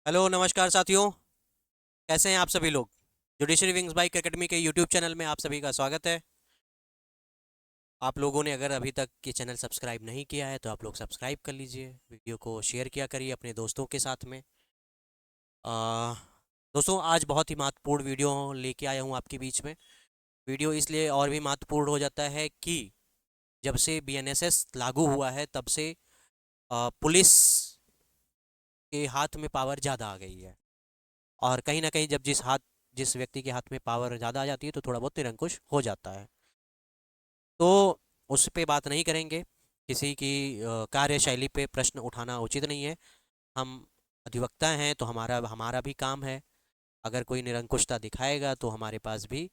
Hello नमस्कार साथियों। कैसे हैं आप सभी लोग। जुडिशरी विंग्स बाइक एकेडमी के यूट्यूब चैनल में आप सभी का स्वागत है। आप लोगों ने अगर अभी तक ये चैनल सब्सक्राइब नहीं किया है तो आप लोग सब्सक्राइब कर लीजिए, वीडियो को शेयर किया करिए अपने दोस्तों के साथ में। आ, दोस्तों आज बहुत ही महत्वपूर्ण वीडियो लेके आया हूँ आपके बीच में। वीडियो इसलिए और भी महत्वपूर्ण हो जाता है कि जब से बीएनएसएस लागू हुआ है तब से पुलिस के हाथ में पावर ज़्यादा आ गई है। और कहीं ना कहीं जब जिस व्यक्ति के हाथ में पावर ज़्यादा आ जाती है तो थोड़ा बहुत निरंकुश हो जाता है। तो उस पे बात नहीं करेंगे। किसी की कार्यशैली पे प्रश्न उठाना उचित नहीं है। हम अधिवक्ता हैं तो हमारा हमारा भी काम है। अगर कोई निरंकुशता दिखाएगा तो हमारे पास भी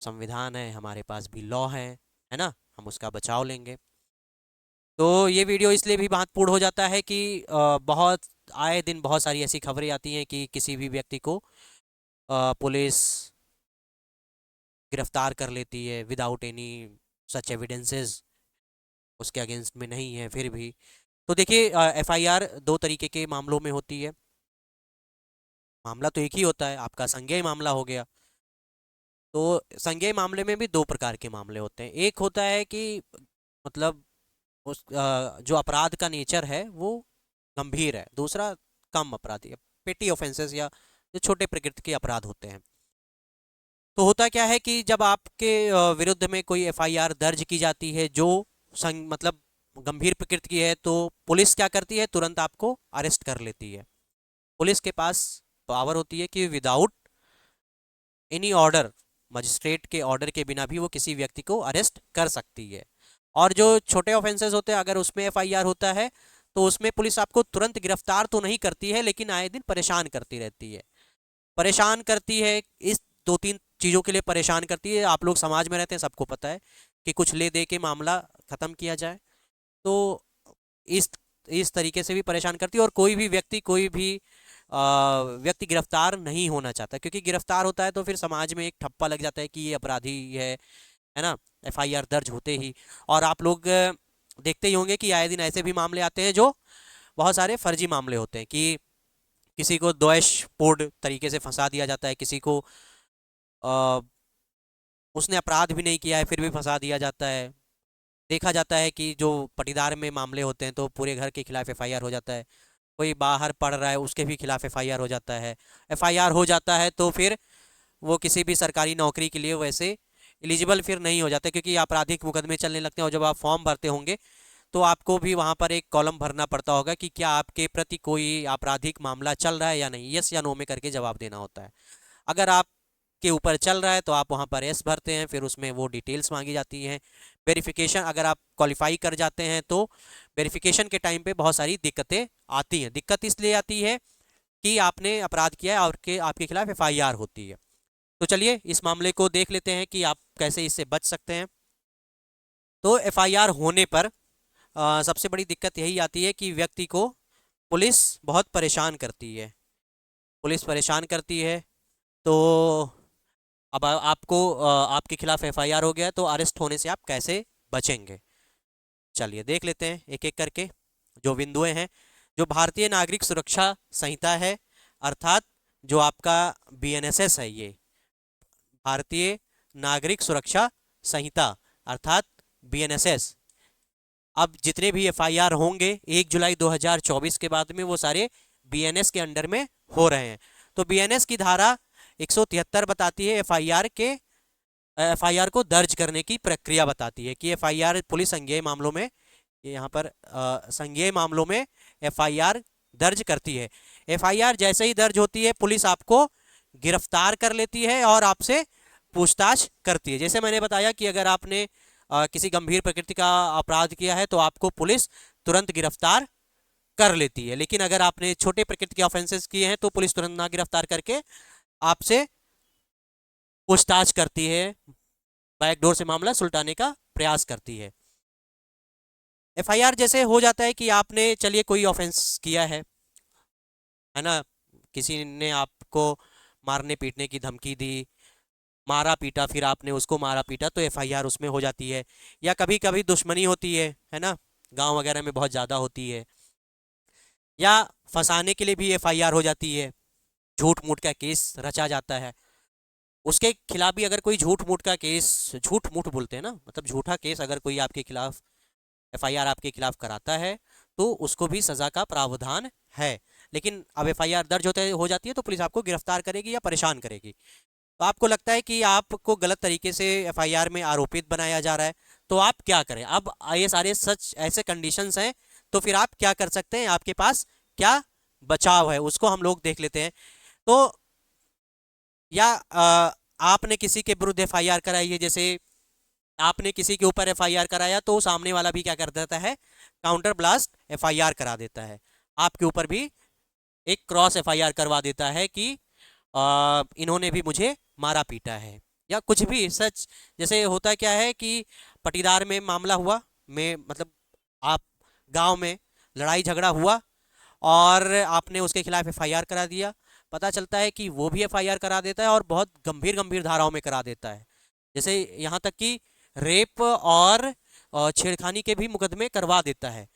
संविधान है, हमारे पास भी लॉ है ना, हम उसका बचाव लेंगे। तो ये वीडियो इसलिए भी महत्वपूर्ण हो जाता है कि बहुत आए दिन बहुत सारी ऐसी खबरें आती हैं कि किसी भी व्यक्ति को पुलिस गिरफ्तार कर लेती है विदाउट एनी सच एविडेंसेस, उसके अगेंस्ट में नहीं है फिर भी। तो देखिए, एफआईआर दो तरीके के मामलों में होती है। मामला तो एक ही होता है, आपका संज्ञेय मामला हो गया। तो संज्ञेय मामले में भी दो प्रकार के मामले होते हैं। एक होता है कि मतलब जो अपराध का नेचर है वो गंभीर है, दूसरा कम अपराधी है, पेटी ऑफेंसेस या जो छोटे प्रकृति के अपराध होते हैं। तो होता क्या है कि जब आपके विरुद्ध में कोई एफआईआर दर्ज की जाती है जो मतलब गंभीर प्रकृति की है, तो पुलिस क्या करती है, तुरंत आपको अरेस्ट कर लेती है। पुलिस के पास पावर होती है कि विदाउट एनी ऑर्डर, मजिस्ट्रेट के ऑर्डर के बिना भी वो किसी व्यक्ति को अरेस्ट कर सकती है। और जो छोटे ऑफेंसेस होते हैं अगर उसमें एफआईआर होता है तो उसमें पुलिस आपको तुरंत गिरफ्तार तो नहीं करती है, लेकिन आए दिन परेशान करती रहती है। परेशान करती है, इस दो तीन चीज़ों के लिए परेशान करती है। आप लोग समाज में रहते हैं, सबको पता है कि कुछ ले दे के मामला ख़त्म किया जाए। तो इस इस तरीके से भी परेशान करती है। और कोई भी व्यक्ति व्यक्ति गिरफ्तार नहीं होना चाहता, क्योंकि गिरफ्तार होता है तो फिर समाज में एक ठप्पा लग जाता है कि ये अपराधी है ना, एफआईआर दर्ज होते ही। और आप लोग देखते ही होंगे कि आए दिन ऐसे भी मामले आते हैं जो बहुत सारे फर्जी मामले होते हैं कि किसी को द्वेषपूर्ण तरीके से फंसा दिया जाता है, किसी को अ, उसने अपराध भी नहीं किया है फिर भी फंसा दिया जाता है। देखा जाता है कि जो पटीदार में मामले होते हैं तो पूरे घर के खिलाफ एफआईआर हो जाता है। कोई बाहर पढ़ रहा है उसके भी खिलाफ एफआईआर हो जाता है। एफआईआर हो जाता है तो फिर वो किसी भी सरकारी नौकरी के लिए वैसे एलिजिबल फिर नहीं हो जाते, क्योंकि आपराधिक मुकदमे चलने लगते हैं। और जब आप फॉर्म भरते होंगे तो आपको भी वहाँ पर एक कॉलम भरना पड़ता होगा कि क्या आपके प्रति कोई आपराधिक मामला चल रहा है या नहीं, यस या नो में करके जवाब देना होता है। अगर आप के ऊपर चल रहा है तो आप वहाँ पर एस भरते हैं, फिर उसमें वो डिटेल्स मांगी जाती हैं। वेरिफिकेशन अगर आप क्वालिफाई कर जाते हैं तो वेरिफिकेशन के टाइम पे बहुत सारी दिक्कतें आती हैं। दिक्कत इसलिए आती है कि आपने अपराध किया है और के आपके खिलाफ एफआईआर होती है। तो चलिए इस मामले को देख लेते हैं कि आप कैसे इससे बच सकते हैं। तो एफआईआर होने पर सबसे बड़ी दिक्कत यही आती है कि व्यक्ति को पुलिस बहुत परेशान करती है। पुलिस परेशान करती है तो अब आपको आपके खिलाफ एफआईआर हो गया है, तो अरेस्ट होने से आप कैसे बचेंगे। चलिए देख लेते हैं एक एक करके जो बिंदुएं हैं। जो भारतीय नागरिक सुरक्षा संहिता है, अर्थात जो आपका बीएनएसएस है, ये भारतीय नागरिक सुरक्षा संहिता अर्थात बीएनएसएस। अब जितने भी एफआईआर होंगे 1 जुलाई 2024 के बाद में वो सारे बीएनएस के अंडर में हो रहे हैं। तो बीएनएस की धारा 173 बताती है एफआईआर को दर्ज करने की प्रक्रिया बताती है कि एफआईआर पुलिस संज्ञेय मामलों में, ये यहाँ पर संज्ञेय मामलों में एफआईआर दर्ज करती है। एफआईआर जैसे ही दर्ज होती है पुलिस आपको गिरफ्तार कर लेती है और आपसे पूछताछ करती है। जैसे मैंने बताया कि अगर आपने किसी गंभीर प्रकृति का अपराध किया है तो आपको पुलिस तुरंत गिरफ्तार कर लेती है, लेकिन अगर आपने छोटे प्रकृति के ऑफेंसेस किए हैं तो पुलिस तुरंत ना गिरफ्तार करके आपसे पूछताछ करती है, बैकडोर से मामला सुलटाने का प्रयास करती है। एफआईआर जैसे हो जाता है कि आपने चलिए कोई ऑफेंस किया है ना, किसी ने आपको मारने पीटने की धमकी दी, मारा पीटा, फिर आपने उसको मारा पीटा, तो एफआईआर उसमें हो जाती है। या कभी कभी दुश्मनी होती है ना, गांव वगैरह में बहुत ज़्यादा होती है। या फंसाने के लिए भी एफआईआर हो जाती है, झूठ मूठ का केस रचा जाता है। उसके खिलाफ भी अगर कोई झूठ मूठ का केस, झूठ मूठ बोलते हैं ना, मतलब झूठा केस अगर कोई आपके खिलाफ, एफआईआर आपके खिलाफ कराता है, तो उसको भी सजा का प्रावधान है। लेकिन अब एफआईआर दर्ज होते हो जाती है तो पुलिस आपको गिरफ्तार करेगी या परेशान करेगी। तो आपको लगता है कि आपको गलत तरीके से एफआईआर में आरोपित बनाया जा रहा है, तो आप क्या करें? अब ये सारे सच ऐसे कंडीशंस हैं, तो फिर आप क्या कर सकते हैं, आपके पास क्या बचाव है उसको हम लोग देख लेते हैं। तो या आपने किसी के विरुद्ध एफआईआर कराई है, जैसे आपने किसी के ऊपर एफआईआर कराया तो सामने वाला भी क्या कर देता है, काउंटर ब्लास्ट एफआईआर करा देता है, आपके ऊपर भी एक क्रॉस एफआईआर करवा देता है कि इन्होंने भी मुझे मारा पीटा है या कुछ भी सच। जैसे होता क्या है कि पटीदार में मामला हुआ, में मतलब आप गांव में लड़ाई झगड़ा हुआ और आपने उसके खिलाफ एफआईआर करा दिया, पता चलता है कि वो भी एफआईआर करा देता है और बहुत गंभीर गंभीर धाराओं में करा देता है, जैसे यहाँ तक कि रेप और छेड़खानी के भी मुकदमे करवा देता है।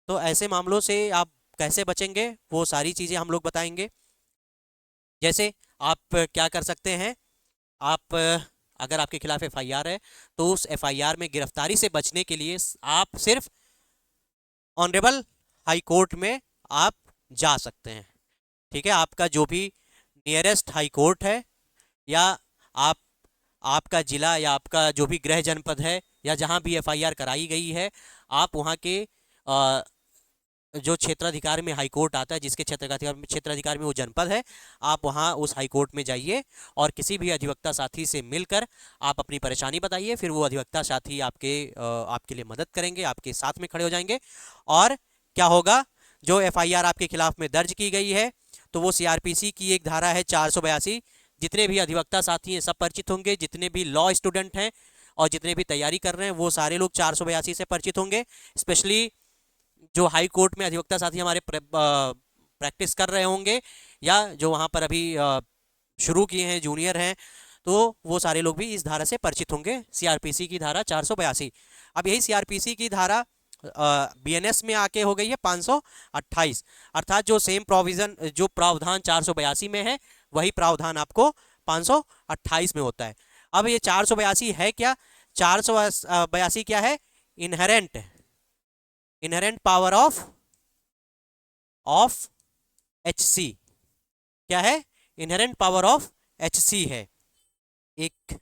तो ऐसे मामलों से आप कैसे बचेंगे, वो सारी चीज़ें हम लोग बताएंगे। जैसे आप क्या कर सकते हैं, आप अगर आपके खिलाफ एफआईआर है तो उस एफआईआर में गिरफ्तारी से बचने के लिए आप सिर्फ ऑनरेबल हाई कोर्ट में आप जा सकते हैं। ठीक है, आपका जो भी नियरेस्ट हाई कोर्ट है, या आप आपका जिला या आपका जो भी गृह जनपद है, या जहां भी एफआईआर कराई गई है, आप वहां के जो क्षेत्राधिकार में हाई कोर्ट आता है, जिसके क्षेत्राधिकार में वो जनपद है, आप वहां उस हाई कोर्ट में जाइए और किसी भी अधिवक्ता साथी से मिलकर आप अपनी परेशानी बताइए। फिर वो अधिवक्ता साथी आपके लिए मदद करेंगे, आपके साथ में खड़े हो जाएंगे। और क्या होगा, जो एफआईआर आपके खिलाफ में दर्ज की गई है तो वो सीआरपीसी की एक धारा है 482, जितने भी अधिवक्ता साथी हैं सब परिचित होंगे, जितने भी लॉ स्टूडेंट हैं और जितने भी तैयारी कर रहे हैं वो सारे लोग 482 से परिचित होंगे। स्पेशली जो हाई कोर्ट में अधिवक्ता साथी हमारे प्रैक्टिस कर रहे होंगे, या जो वहाँ पर अभी शुरू किए हैं, जूनियर हैं, तो वो सारे लोग भी इस धारा से परिचित होंगे, सीआरपीसी की धारा 482। अब यही सीआरपीसी की धारा बीएनएस में आके हो गई है 528, अर्थात जो सेम प्रोविजन, जो प्रावधान 482 में है वही प्रावधान आपको 528 में होता है। अब ये 482 है क्या, 482 क्या है, inherent inherent power of HC, क्या है, इनहेरेंट पावर ऑफ एचसी है। एक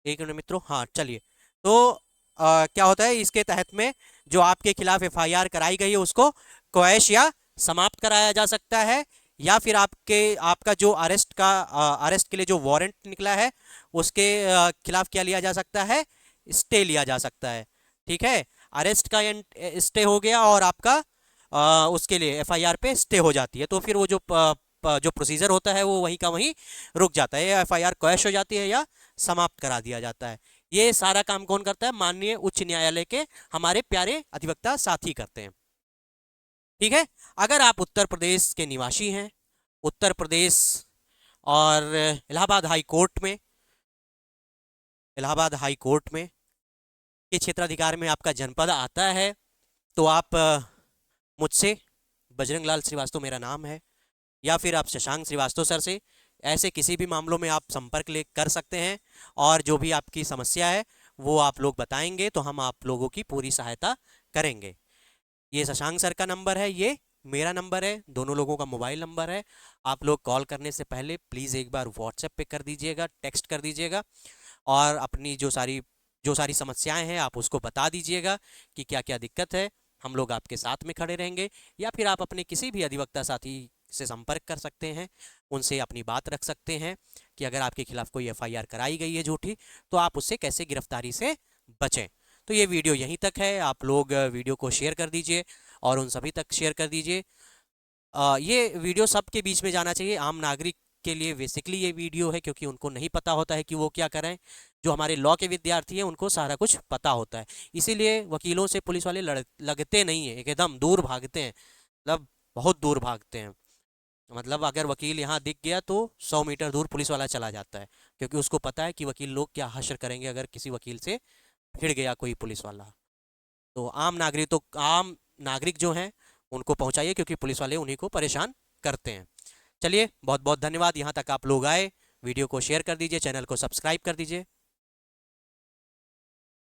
एक मिनट मित्रों, हाँ चलिए। तो क्या होता है इसके तहत में, जो आपके खिलाफ एफआईआर कराई गई है उसको क्वैश या समाप्त कराया जा सकता है, या फिर आपका जो अरेस्ट के लिए जो वारंट निकला है उसके खिलाफ क्या लिया जा सकता है, स्टे लिया जा सकता है। ठीक है, अरेस्ट का स्टे हो गया और आपका उसके लिए एफआईआर पे स्टे हो जाती है, तो फिर वो जो प्रोसीजर होता है वो वहीं का वहीं रुक जाता है, या एफआईआर क्वैश हो जाती है या समाप्त करा दिया जाता है। ये सारा काम कौन करता है, माननीय उच्च न्यायालय के हमारे प्यारे अधिवक्ता साथी करते हैं। ठीक है, अगर आप उत्तर प्रदेश के निवासी हैं, उत्तर प्रदेश और इलाहाबाद हाई कोर्ट में के क्षेत्राधिकार में आपका जनपद आता है, तो आप मुझसे, बजरंग लाल श्रीवास्तव मेरा नाम है, या फिर आप शशांक श्रीवास्तव सर से ऐसे किसी भी मामलों में आप संपर्क ले कर सकते हैं, और जो भी आपकी समस्या है वो आप लोग बताएंगे तो हम आप लोगों की पूरी सहायता करेंगे। ये शशांक सर का नंबर है, ये मेरा नंबर है, दोनों लोगों का मोबाइल नंबर है। आप लोग कॉल करने से पहले प्लीज़ एक बार व्हाट्सएप पे कर दीजिएगा, टेक्स्ट कर दीजिएगा, और अपनी जो सारी समस्याएं हैं आप उसको बता दीजिएगा कि क्या क्या दिक्कत है, हम लोग आपके साथ में खड़े रहेंगे। या फिर आप अपने किसी भी अधिवक्ता साथी से संपर्क कर सकते हैं, उनसे अपनी बात रख सकते हैं कि अगर आपके खिलाफ कोई एफआईआर कराई गई है झूठी, तो आप उससे कैसे गिरफ्तारी से बचें। तो ये वीडियो यहीं तक है, आप लोग वीडियो को शेयर कर दीजिए और उन सभी तक शेयर कर दीजिए। ये वीडियो सबके बीच में जाना चाहिए, आम नागरिक के लिए बेसिकली ये वीडियो है, क्योंकि उनको नहीं पता होता है कि वो क्या करें। जो हमारे लॉ के विद्यार्थी हैं उनको सारा कुछ पता होता है, इसीलिए वकीलों से पुलिस वाले लगते नहीं हैं, एकदम दूर भागते हैं, मतलब बहुत दूर भागते हैं। मतलब अगर वकील यहाँ दिख गया तो 100 मीटर दूर पुलिस वाला चला जाता है, क्योंकि उसको पता है कि वकील लोग क्या हश्र करेंगे अगर किसी वकील से भिड़ गया कोई पुलिस वाला। तो आम नागरिक जो हैं उनको पहुंचाइए, क्योंकि पुलिस वाले उन्हीं को परेशान करते हैं। चलिए, बहुत बहुत धन्यवाद, यहाँ तक आप लोग आए। वीडियो को शेयर कर दीजिए, चैनल को सब्सक्राइब कर दीजिए।